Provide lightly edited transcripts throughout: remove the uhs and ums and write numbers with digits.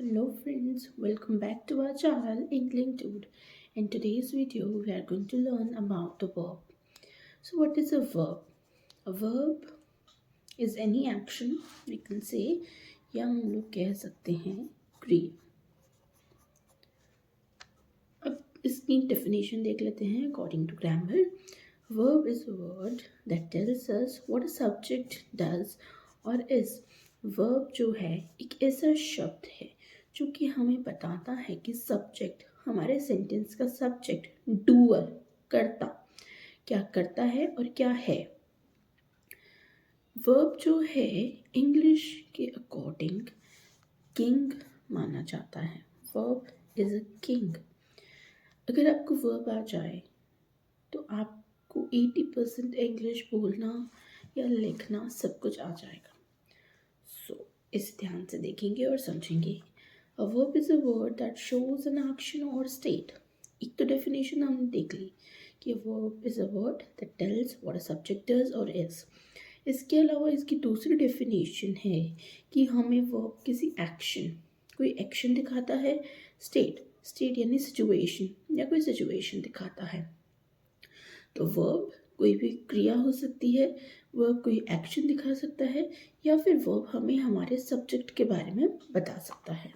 Hello friends, welcome back to our channel Inkling Dude. In today's video, we are going to learn about the verb. So what is a verb? A verb is any action we can say या हम लोग कह सकते हैं क्रिया. अब इसकी definition देख लेते हैं according to grammar. Verb is a word that tells us what a subject does or is. Verb जो है एक ऐसा शब्द है जो कि हमें बताता है कि सब्जेक्ट हमारे सेंटेंस का सब्जेक्ट डूअर करता क्या करता है और क्या है. वर्ब जो है इंग्लिश के अकॉर्डिंग किंग माना जाता है. Verb is a king. अगर आपको वर्ब आ जाए तो आपको 80% इंग्लिश बोलना या लिखना सब कुछ आ जाएगा. सो इस ध्यान से देखेंगे और समझेंगे. A verb is a word that shows an action or state. एक तो definition हमने देख ली कि verb is a word that tells what a subject does or is. इसके अलावा इसकी दूसरी definition है कि हमें verb किसी action कोई action दिखाता है. state यानी situation या कोई situation दिखाता है. तो verb कोई भी क्रिया हो सकती है, वर्ब कोई एक्शन दिखा सकता है या फिर वर्ब हमें हमारे सब्जेक्ट के बारे में बता सकता है.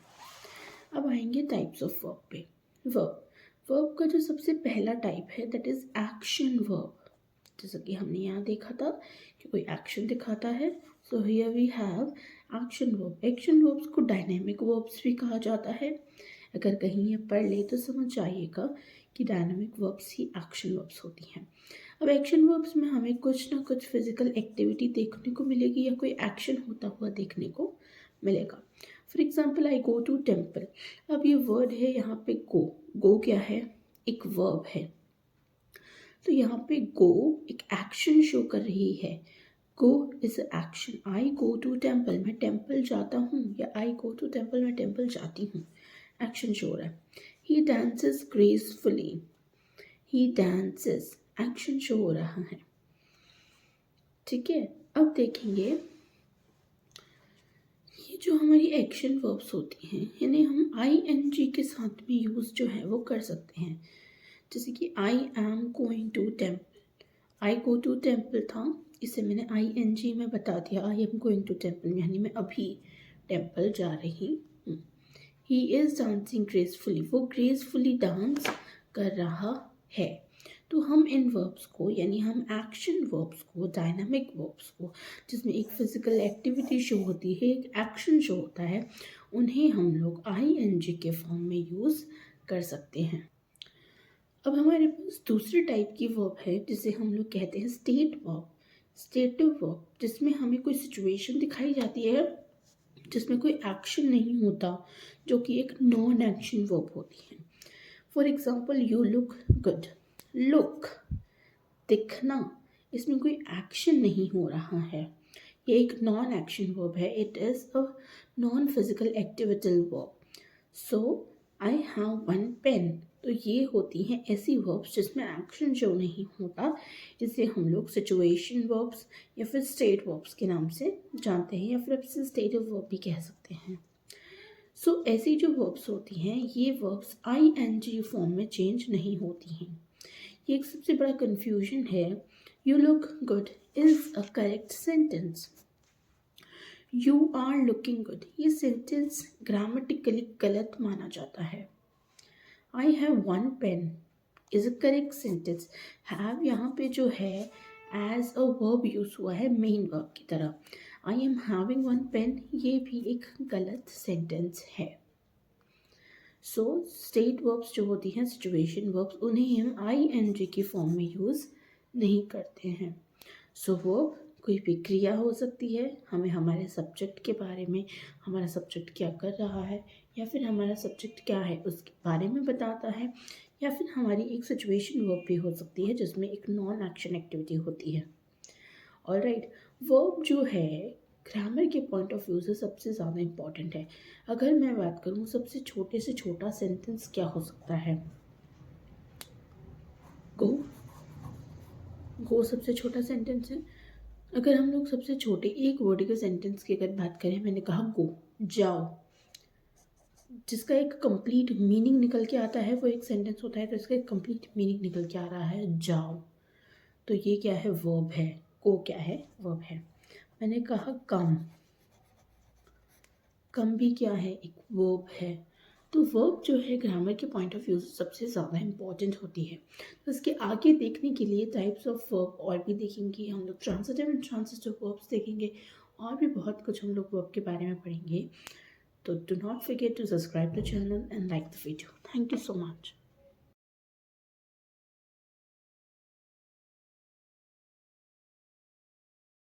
अब आएंगे टाइप्स ऑफ वर्ब पे. वर्ब का जो सबसे पहला टाइप है दैट इज एक्शन वर्ब. जैसा कि हमने यहाँ देखा था कि कोई एक्शन दिखाता है. So here we have action verb. Action verbs को डायनेमिक वर्ब्स भी कहा जाता है. अगर कहीं ये पढ़ ले तो समझ जाइएगा कि डायनामिक वर्ब्स ही एक्शन वर्ब्स होती हैं. अब एक्शन वर्ब्स में हमें कुछ ना कुछ फिजिकल एक्टिविटी देखने को मिलेगी या कोई एक्शन होता हुआ देखने को मिलेगा. For example I go to temple. अब ये वर्ड है यहाँ पे गो क्या है? एक वर्ब है. तो यहाँ पे गो एक एक्शन शो कर रही है. Go is action. I go to temple, मैं टेम्पल जाता हूँ, या आई गो टू टेम्पल, मैं टेम्पल जाती हूँ. एक्शन शो हो रहा है. He dances gracefully. He dances action show हो रहा है. ठीक है. अब देखेंगे जो हमारी एक्शन वर्ब्स होती हैं इन्हें हम ING के साथ में यूज़ जो है वो कर सकते हैं. जैसे कि I am going to temple. I go to temple था, इसे मैंने ING में बता दिया. I am going to temple यानी मैं अभी टेम्पल जा रही हूँ. He is dancing gracefully. वो ग्रेसफुली डांस कर रहा है. तो हम इन वर्ब्स को यानी हम एक्शन वर्ब्स को, डायनामिक वर्ब्स को जिसमें एक फिजिकल एक्टिविटी शो होती है, एक एक्शन शो होता है, उन्हें हम लोग ING के फॉर्म में यूज़ कर सकते हैं. अब हमारे पास दूसरी टाइप की वर्ब है जिसे हम लोग कहते हैं स्टेट वर्ब. स्टेटिव वर्ब जिसमें हमें कोई सिचुएशन दिखाई जाती है जिसमें कोई एक्शन नहीं होता, जो कि एक नॉन एक्शन वर्ब होती है. For example you look good. Look दिखना, इसमें कोई एक्शन नहीं हो रहा है. ये एक नॉन एक्शन वर्ब है. It is a non physical activity verb. So I have one pen. तो ये होती हैं ऐसी वर्ब्स जिसमें एक्शन जो नहीं होता. इसे हम लोग सिचुएशन वर्ब्स या फिर स्टेट वर्ब्स के नाम से जानते हैं, या फिर अब इसे स्टेटिव वर्ब भी कह सकते हैं. सो ऐसी जो वर्ब्स होती हैं ये वर्ब्स ING फॉर्म में चेंज नहीं होती हैं. ये एक सबसे बड़ा कन्फ्यूजन है. You look good is a correct sentence. You are looking good ये सेंटेंस ग्रामेटिकली गलत माना जाता है. I have one pen is a correct sentence. Have यहाँ पे जो है एज अ वर्ब यूज हुआ है मेन वर्ब की तरह. I am having one pen ये भी एक गलत सेंटेंस है. सो स्टेट वर्ब्स जो होती हैं, सिचुएशन वर्ब्स, उन्हें हम ING की फॉर्म में यूज़ नहीं करते हैं. सो वर्ब कोई भी क्रिया हो सकती है, हमें हमारे सब्जेक्ट के बारे में, हमारा सब्जेक्ट क्या कर रहा है या फिर हमारा सब्जेक्ट क्या है उसके बारे में बताता है, या फिर हमारी एक सिचुएशन वर्ब भी हो सकती है जिसमें एक नॉन एक्शन एक्टिविटी होती है. ऑलराइट. वर्ब जो है ग्रामर के पॉइंट ऑफ व्यू से सबसे ज़्यादा इम्पॉर्टेंट है. अगर मैं बात करूँ सबसे छोटे से छोटा सेंटेंस क्या हो सकता है? गो सबसे छोटा सेंटेंस है. अगर हम लोग सबसे छोटे एक वर्ड के सेंटेंस की अगर बात करें, मैंने कहा गो जाओ. जिसका एक कंप्लीट मीनिंग निकल के आता है, वो एक सेंटेंस होता है, तो इसका एक कंप्लीट मीनिंग निकल के आ रहा है जाओ। तो ये क्या है, वर्ब है। को क्या है, वर्ब है। मैंने कहा कम, कम भी क्या है, एक वर्ब है। तो वर्ब जो है ग्रामर के पॉइंट ऑफ व्यू से सबसे ज़्यादा इम्पॉर्टेंट होती है। तो इसके आगे देखने के लिए टाइप्स ऑफ वर्ब और भी देखेंगे हम लोग, ट्रांसिटिव एंड ट्रांसिटिव वर्ब्स देखेंगे, और भी बहुत कुछ हम लोग वर्ब के बारे में पढ़ेंगे। तो do not forget to subscribe the channel and like the video. Thank you so much.